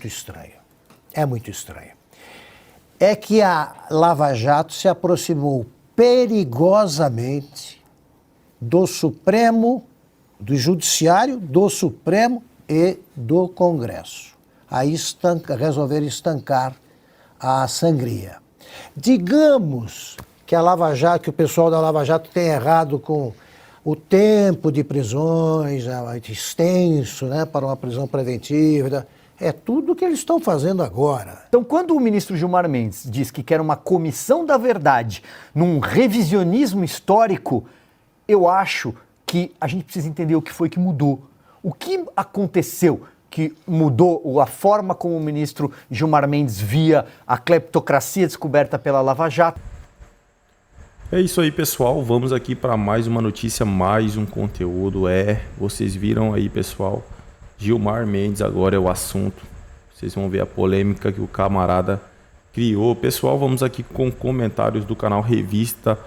muito estranho. É muito estranho. É que a Lava Jato se aproximou perigosamente do Supremo, do Judiciário, do Supremo e do Congresso. Aí resolveram estancar a sangria. Digamos que a Lava Jato, que o pessoal da Lava Jato tem errado com o tempo de prisões, extenso, né, para uma prisão preventiva. É tudo o que eles estão fazendo agora. Então, quando o ministro Gilmar Mendes diz que quer uma comissão da verdade num revisionismo histórico, eu acho que a gente precisa entender o que foi que mudou. O que aconteceu que mudou a forma como o ministro Gilmar Mendes via a cleptocracia descoberta pela Lava Jato? É isso aí, pessoal. Vamos aqui para mais uma notícia, mais um conteúdo. Vocês viram aí, pessoal, Gilmar Mendes agora é o assunto. Vocês vão ver a polêmica que o camarada criou. Pessoal, vamos aqui com comentários do canal Revista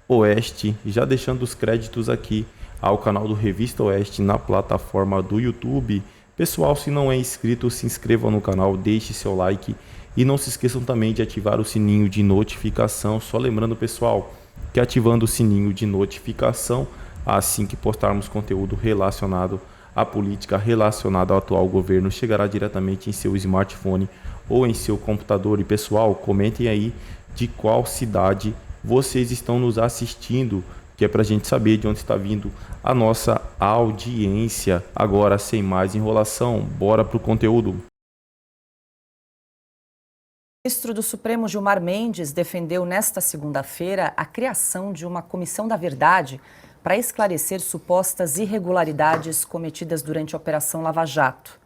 Oeste. Já deixando os créditos aqui ao canal do Revista Oeste na plataforma do YouTube. Pessoal, se não é inscrito, se inscreva no canal, deixe seu like e não se esqueçam também de ativar o sininho de notificação. Só lembrando, pessoal, que ativando o sininho de notificação, assim que postarmos conteúdo relacionado à política, relacionado ao atual governo, chegará diretamente em seu smartphone ou em seu computador. E pessoal, comentem aí de qual cidade vocês estão nos assistindo, que é para a gente saber de onde está vindo a nossa audiência. Agora, sem mais enrolação, bora para o conteúdo. O ministro do Supremo Gilmar Mendes defendeu nesta segunda-feira a criação de uma comissão da verdade para esclarecer supostas irregularidades cometidas durante a Operação Lava Jato.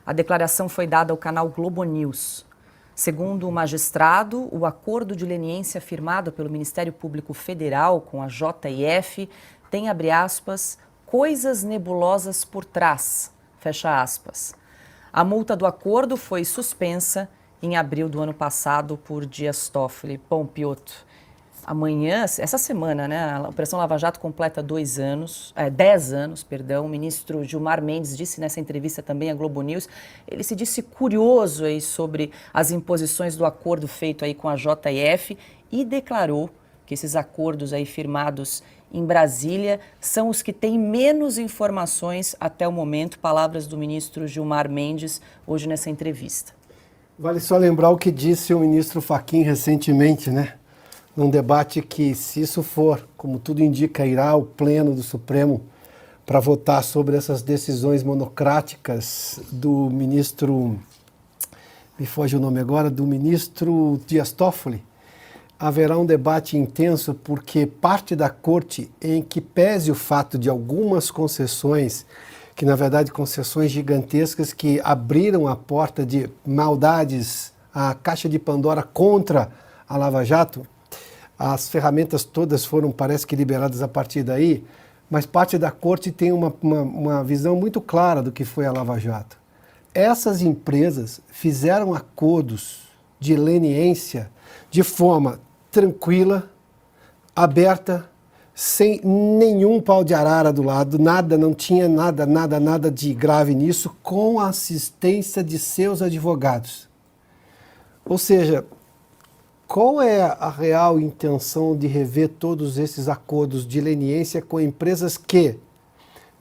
A declaração foi dada ao canal Globo News. Segundo o magistrado, o acordo de leniência firmado pelo Ministério Público Federal com a JF tem, abre aspas, coisas nebulosas por trás, fecha aspas. A multa do acordo foi suspensa em abril do ano passado por Dias Toffoli. Bom, Piotr, amanhã, essa semana, né, a Operação Lava Jato completa 10 anos. O ministro Gilmar Mendes disse nessa entrevista também à Globo News, ele se disse curioso aí sobre as imposições do acordo feito aí com a JF e declarou que esses acordos aí firmados em Brasília são os que têm menos informações até o momento. Palavras do ministro Gilmar Mendes hoje nessa entrevista. Vale só lembrar o que disse o ministro Fachin recentemente, né? Num debate que, se isso for, como tudo indica, irá ao Pleno do Supremo para votar sobre essas decisões monocráticas do ministro, me foge o nome agora, do ministro Dias Toffoli, haverá um debate intenso porque parte da corte em que pese o fato de algumas concessões, que na verdade concessões gigantescas que abriram a porta de maldades, a caixa de Pandora contra a Lava Jato, as ferramentas todas foram, parece que, liberadas a partir daí, mas parte da corte tem uma visão muito clara do que foi a Lava Jato. Essas empresas fizeram acordos de leniência de forma tranquila, aberta, sem nenhum pau de arara do lado, nada, não tinha nada de grave nisso, com a assistência de seus advogados. Ou seja, qual é a real intenção de rever todos esses acordos de leniência com empresas que,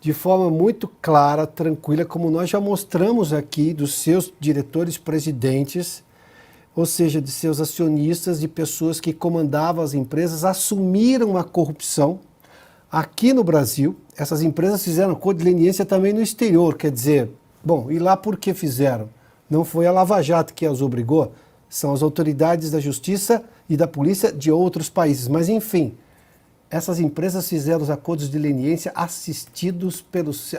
de forma muito clara, tranquila, como nós já mostramos aqui, dos seus diretores presidentes, ou seja, de seus acionistas, de pessoas que comandavam as empresas, assumiram a corrupção aqui no Brasil. Essas empresas fizeram acordo de leniência também no exterior, quer dizer, bom, e lá por que fizeram? Não foi a Lava Jato que as obrigou, são as autoridades da justiça e da polícia de outros países. Mas, enfim, essas empresas fizeram os acordos de leniência assistidas pelos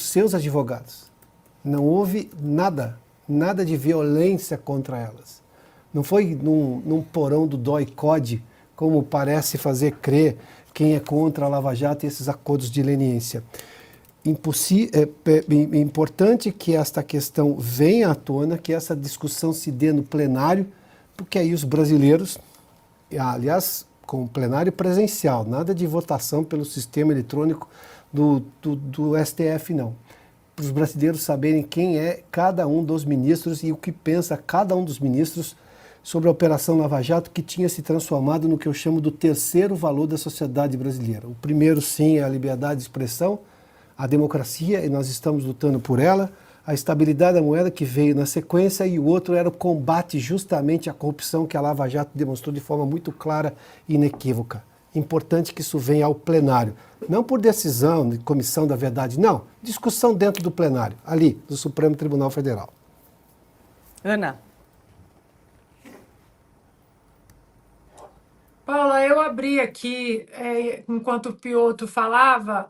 seus advogados. Não houve nada de violência contra elas. Não foi num porão do DOI-CODE, como parece fazer crer quem é contra a Lava Jato e esses acordos de leniência. É importante que esta questão venha à tona, que essa discussão se dê no plenário, porque aí os brasileiros, aliás, com o plenário presencial, nada de votação pelo sistema eletrônico do STF, não. para os brasileiros saberem quem é cada um dos ministros e o que pensa cada um dos ministros sobre a Operação Lava Jato, que tinha se transformado no que eu chamo do terceiro valor da sociedade brasileira. O primeiro, sim, é a liberdade de expressão, a democracia, e nós estamos lutando por ela, a estabilidade da moeda, que veio na sequência, e o outro era o combate justamente à corrupção, que a Lava Jato demonstrou de forma muito clara e inequívoca. Importante que isso venha ao plenário. Não por decisão de comissão da verdade, não. Discussão dentro do plenário, ali, do Supremo Tribunal Federal. Ana. Paula, eu abri aqui, enquanto o Piotr falava,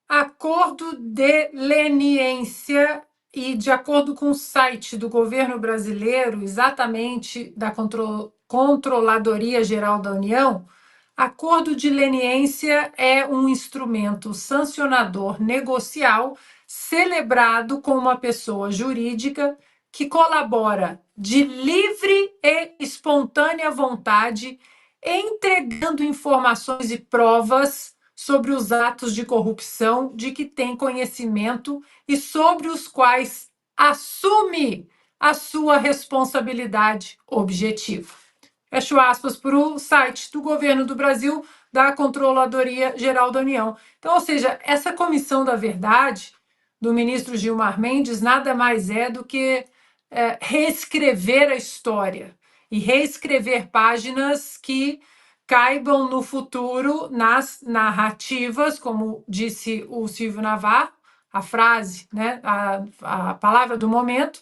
acordo de leniência e, de acordo com o site do governo brasileiro, exatamente da Controladoria Geral da União, acordo de leniência é um instrumento sancionador negocial celebrado com uma pessoa jurídica que colabora de livre e espontânea vontade, entregando informações e provas sobre os atos de corrupção de que tem conhecimento e sobre os quais assume a sua responsabilidade objetiva. Fecho aspas para o site do governo do Brasil, da Controladoria Geral da União. Então, ou seja, essa comissão da verdade do ministro Gilmar Mendes nada mais é do que reescrever a história e reescrever páginas que caibam no futuro nas narrativas, como disse o Silvio Navarro, a frase, né, a palavra do momento,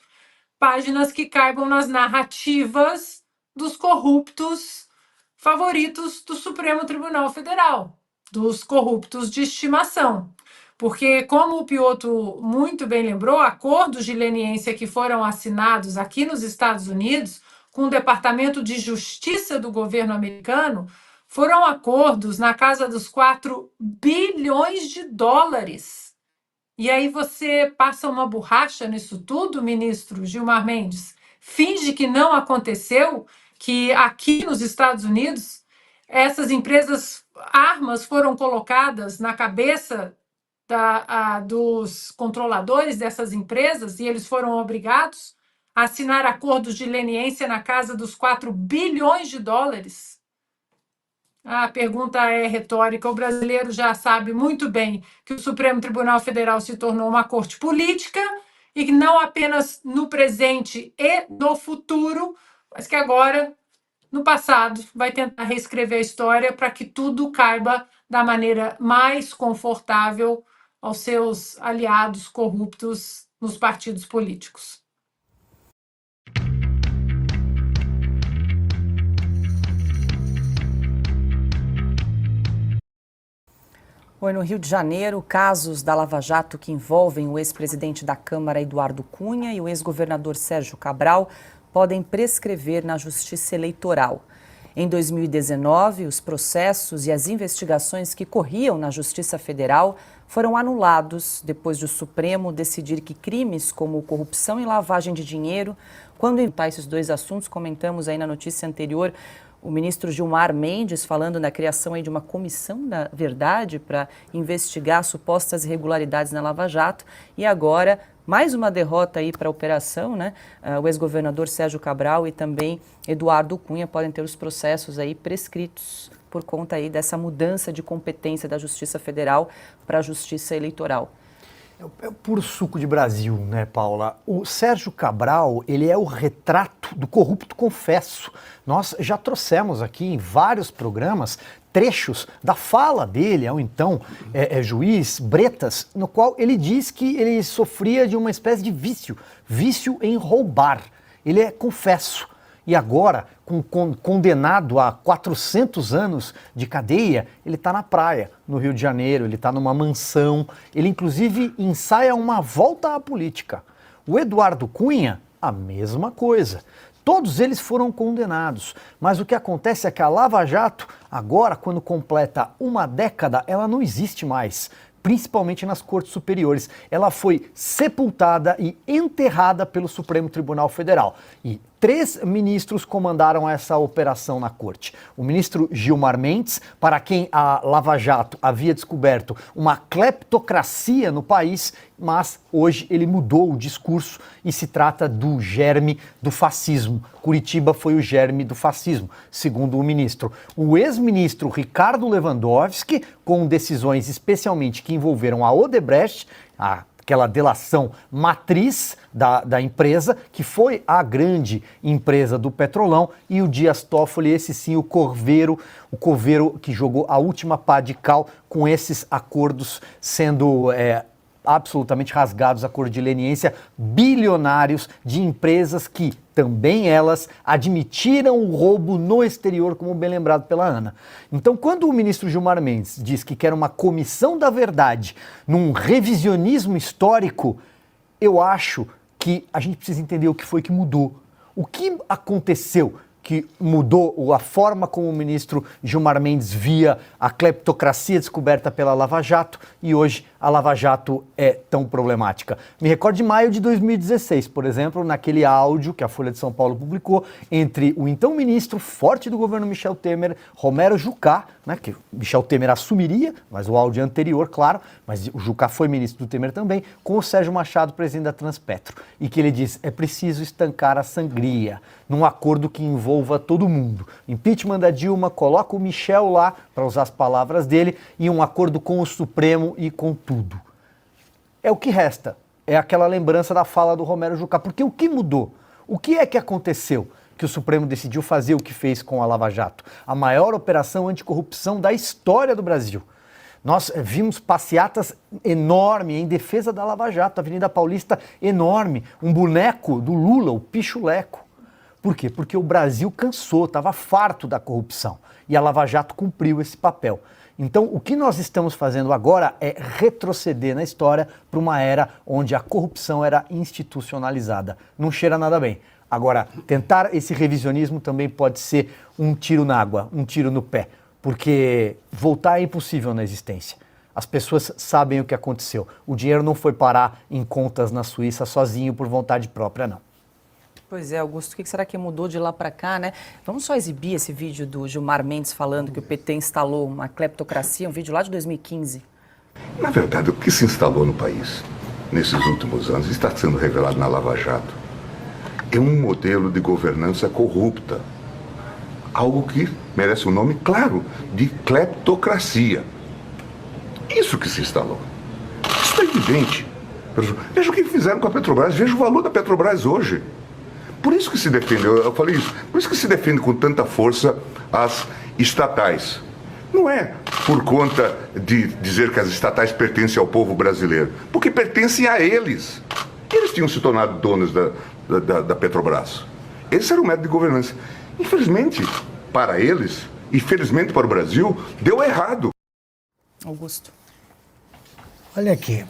páginas que caibam nas narrativas dos corruptos favoritos do Supremo Tribunal Federal, dos corruptos de estimação. Porque, como o Piotr muito bem lembrou, acordos de leniência que foram assinados aqui nos Estados Unidos com o Departamento de Justiça do governo americano foram acordos na casa dos 4 bilhões de dólares. E aí você passa uma borracha nisso tudo, ministro Gilmar Mendes? Finge que não aconteceu, que aqui nos Estados Unidos essas empresas, armas foram colocadas na cabeça dos controladores dessas empresas e eles foram obrigados a assinar acordos de leniência na casa dos 4 bilhões de dólares? A pergunta é retórica. O brasileiro já sabe muito bem que o Supremo Tribunal Federal se tornou uma corte política e que não apenas no presente e no futuro, mas que agora, no passado, vai tentar reescrever a história para que tudo caiba da maneira mais confortável aos seus aliados corruptos nos partidos políticos. Oi, no Rio de Janeiro, casos da Lava Jato que envolvem o ex-presidente da Câmara, Eduardo Cunha, e o ex-governador Sérgio Cabral podem prescrever na Justiça Eleitoral. Em 2019, os processos e as investigações que corriam na Justiça Federal foram anulados depois do Supremo decidir que crimes como corrupção e lavagem de dinheiro, quando juntar esses dois assuntos, comentamos aí na notícia anterior, o ministro Gilmar Mendes falando na criação aí de uma comissão da verdade para investigar supostas irregularidades na Lava Jato, e agora mais uma derrota aí para a operação, né? O ex-governador Sérgio Cabral e também Eduardo Cunha podem ter os processos aí prescritos por conta aí dessa mudança de competência da Justiça Federal para a Justiça Eleitoral. É o puro suco de Brasil, né, Paula? O Sérgio Cabral, ele é o retrato do corrupto confesso. Nós já trouxemos aqui em vários programas trechos da fala dele, ao então juiz Bretas, no qual ele diz que ele sofria de uma espécie de vício em roubar. Ele é confesso. E agora, condenado a 400 anos de cadeia, ele está na praia, no Rio de Janeiro, ele está numa mansão, ele inclusive ensaia uma volta à política. O Eduardo Cunha, a mesma coisa. Todos eles foram condenados, mas o que acontece é que a Lava Jato, agora, quando completa uma década, ela não existe mais, principalmente nas cortes superiores. Ela foi sepultada e enterrada pelo Supremo Tribunal Federal. E 3 ministros comandaram essa operação na corte. O ministro Gilmar Mendes, para quem a Lava Jato havia descoberto uma cleptocracia no país, mas hoje ele mudou o discurso e se trata do germe do fascismo. Curitiba foi o germe do fascismo, segundo o ministro. O ex-ministro Ricardo Lewandowski, com decisões especialmente que envolveram a Odebrecht, aquela delação matriz da empresa, que foi a grande empresa do Petrolão, e o Dias Toffoli, esse sim, o coveiro que jogou a última pá de cal com esses acordos sendo absolutamente rasgados, acordo de leniência, bilionários de empresas que também elas admitiram o roubo no exterior, como bem lembrado pela Ana. Então, quando o ministro Gilmar Mendes diz que quer uma comissão da verdade num revisionismo histórico, eu acho que a gente precisa entender o que foi que mudou. O que aconteceu que mudou a forma como o ministro Gilmar Mendes via a cleptocracia descoberta pela Lava Jato e hoje a Lava Jato é tão problemática. Me recordo de maio de 2016, por exemplo, naquele áudio que a Folha de São Paulo publicou entre o então ministro forte do governo Michel Temer, Romero Jucá, né, que Michel Temer assumiria, mas o áudio é anterior, claro, mas o Jucá foi ministro do Temer também, com o Sérgio Machado, presidente da Transpetro, e que ele diz: é preciso estancar a sangria num acordo que envolva todo mundo. Impeachment da Dilma, coloca o Michel lá, para usar as palavras dele, e um acordo com o Supremo e com tudo. É o que resta. É aquela lembrança da fala do Romero Jucá. Porque o que mudou? O que é que aconteceu que o Supremo decidiu fazer o que fez com a Lava Jato? A maior operação anticorrupção da história do Brasil. Nós vimos passeatas enormes em defesa da Lava Jato, Avenida Paulista enorme, um boneco do Lula, o Pichuleco. Por quê? Porque o Brasil cansou, estava farto da corrupção e a Lava Jato cumpriu esse papel. Então, o que nós estamos fazendo agora é retroceder na história para uma era onde a corrupção era institucionalizada. Não cheira nada bem. Agora, tentar esse revisionismo também pode ser um tiro na água, um tiro no pé, porque voltar é impossível na existência. As pessoas sabem o que aconteceu. O dinheiro não foi parar em contas na Suíça sozinho por vontade própria, não. Pois é, Augusto, o que será que mudou de lá para cá, né? Vamos só exibir esse vídeo do Gilmar Mendes falando que o PT instalou uma cleptocracia, um vídeo lá de 2015. Na verdade, o que se instalou no país nesses últimos anos, está sendo revelado na Lava Jato, é um modelo de governança corrupta. Algo que merece o nome, claro, de cleptocracia. Isso que se instalou. Isso é evidente. Veja o que fizeram com a Petrobras, veja o valor da Petrobras hoje. Por isso que se defende, eu falei isso, por isso que se defende com tanta força as estatais. Não é por conta de dizer que as estatais pertencem ao povo brasileiro, porque pertencem a eles. Eles tinham se tornado donos da Petrobras. Esse era o método de governança. Infelizmente, para eles, e felizmente para o Brasil, deu errado. Augusto. Olha aqui,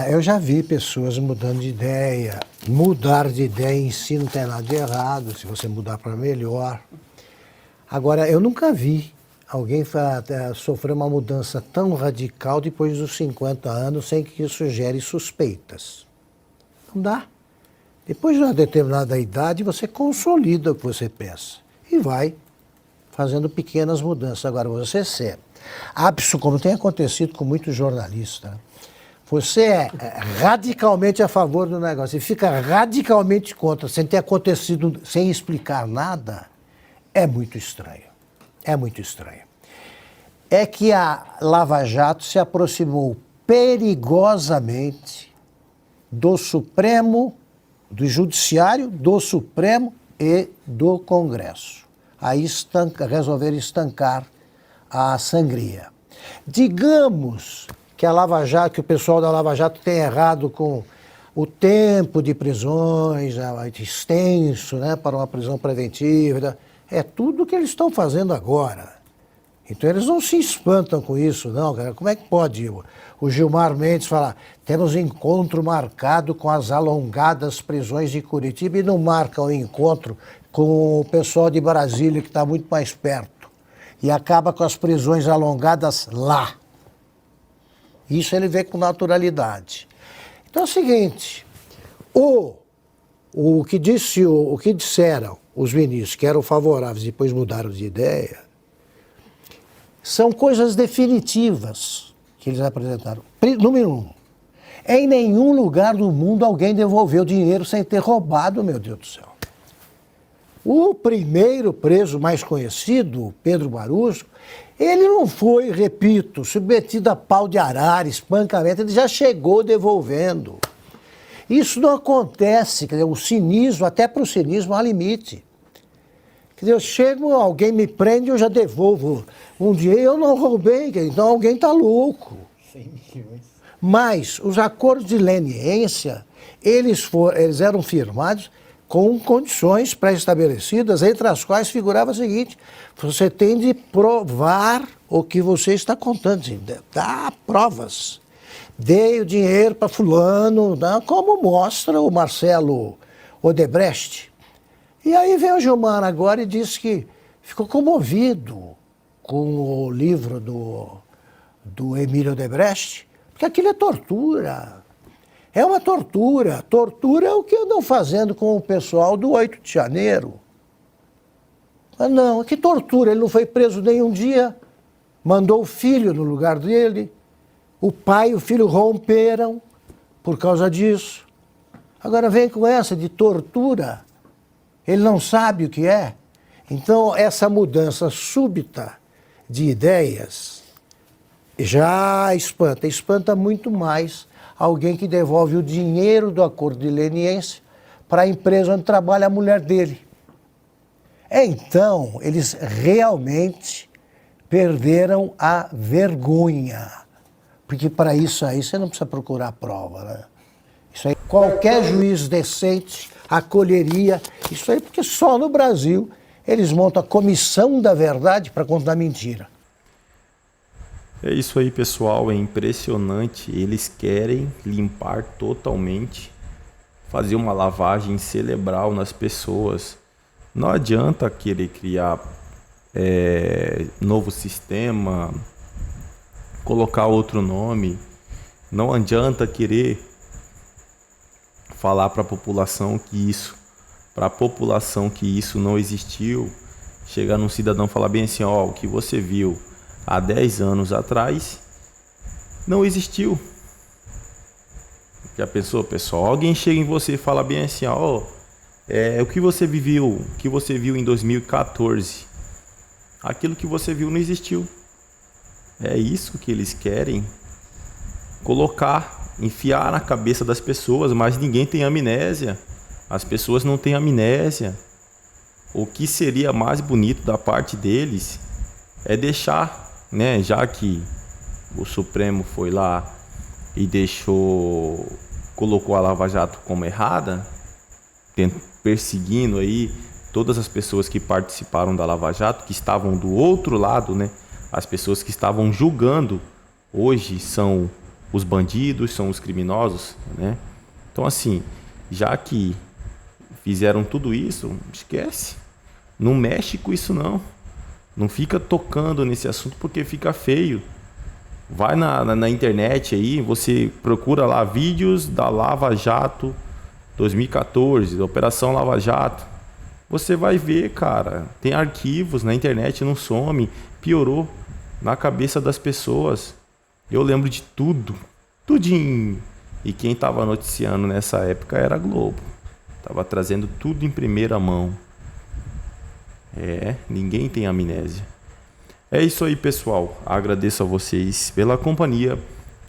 eu já vi pessoas mudando de ideia. Mudar de ideia em si não tem nada de errado, se você mudar para melhor. Agora, eu nunca vi alguém sofrer uma mudança tão radical depois dos 50 anos sem que isso gere suspeitas. Não dá. Depois de uma determinada idade, você consolida o que você pensa e vai fazendo pequenas mudanças. Agora, você ser ápice, como tem acontecido com muitos jornalistas, você é radicalmente a favor do negócio e fica radicalmente contra, sem ter acontecido, sem explicar nada, é muito estranho. É muito estranho. É que a Lava Jato se aproximou perigosamente do Supremo, do Judiciário, do Supremo e do Congresso. Aí resolveram estancar a sangria. Digamos que a Lava Jato, que o pessoal da Lava Jato tem errado com o tempo de prisões, extenso, né, para uma prisão preventiva. É tudo o que eles estão fazendo agora. Então eles não se espantam com isso, não, cara. Como é que pode o Gilmar Mendes falar: temos encontro marcado com as alongadas prisões de Curitiba, e não marca o encontro com o pessoal de Brasília, que está muito mais perto, e acaba com as prisões alongadas lá. Isso ele vê com naturalidade. Então é o seguinte, o O que disseram os ministros que eram favoráveis e depois mudaram de ideia, são coisas definitivas que eles apresentaram. Número 1, em nenhum lugar do mundo alguém devolveu dinheiro sem ter roubado, meu Deus do céu. O primeiro preso mais conhecido, Pedro Barusco, ele não foi, repito, submetido a pau de arara, espancamento, ele já chegou devolvendo. Isso não acontece, quer dizer, o cinismo, até para o cinismo há limite. Quer dizer, eu chego, alguém me prende, eu já devolvo. Um dia eu não roubei, então alguém está louco. 100 milhões. Mas os acordos de leniência, eles eram firmados com condições pré-estabelecidas, entre as quais figurava o seguinte: você tem de provar o que você está contando, dá provas. Dei o dinheiro para fulano, como mostra o Marcelo Odebrecht. E aí vem o Gilmar agora e diz que ficou comovido com o livro do Emílio Odebrecht, porque aquilo é tortura. É uma tortura. Tortura é o que andam fazendo com o pessoal do 8 de janeiro. Mas não, que tortura. Ele não foi preso nenhum dia, mandou o filho no lugar dele. O pai e o filho romperam por causa disso. Agora vem com essa de tortura. Ele não sabe o que é. Então, essa mudança súbita de ideias já espanta muito mais alguém que devolve o dinheiro do acordo de leniência para a empresa onde trabalha a mulher dele. Então, eles realmente perderam a vergonha. Porque para isso aí você não precisa procurar prova, né? Isso aí qualquer juiz decente acolheria. Isso aí porque só no Brasil eles montam a comissão da verdade para contar mentira. É isso aí, pessoal, é impressionante. Eles querem limpar totalmente, fazer uma lavagem cerebral nas pessoas. Não adianta querer criar novo sistema, colocar outro nome. Não adianta querer falar para a população que isso não existiu. Chegar num cidadão e falar bem assim, ó, o que você viu há 10 anos atrás não existiu. Já pensou, pessoal? Alguém chega em você e fala bem assim, ó, o que você viu em 2014, aquilo que você viu não existiu. É isso que eles querem colocar, enfiar na cabeça das pessoas, mas ninguém tem amnésia. As pessoas não têm amnésia. O que seria mais bonito da parte deles é deixar, né, já que o Supremo foi lá e colocou a Lava Jato como errada, perseguindo aí todas as pessoas que participaram da Lava Jato, que estavam do outro lado, né? As pessoas que estavam julgando hoje são os bandidos, são os criminosos, né? Então, assim, já que fizeram tudo isso, esquece. Não mexe com isso, não. Não fica tocando nesse assunto porque fica feio. Vai na internet aí, você procura lá vídeos da Lava Jato 2014, da Operação Lava Jato. Você vai ver, cara, tem arquivos na internet, não some, piorou na cabeça das pessoas. Eu lembro de tudo, tudinho. E quem estava noticiando nessa época era a Globo. Tava trazendo tudo em primeira mão. Ninguém tem amnésia. É isso aí, pessoal. Agradeço a vocês pela companhia.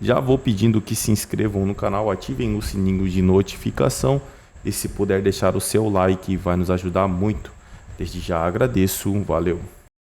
Já vou pedindo que se inscrevam no canal, ativem o sininho de notificação. E se puder deixar o seu like, vai nos ajudar muito. Desde já agradeço. Valeu.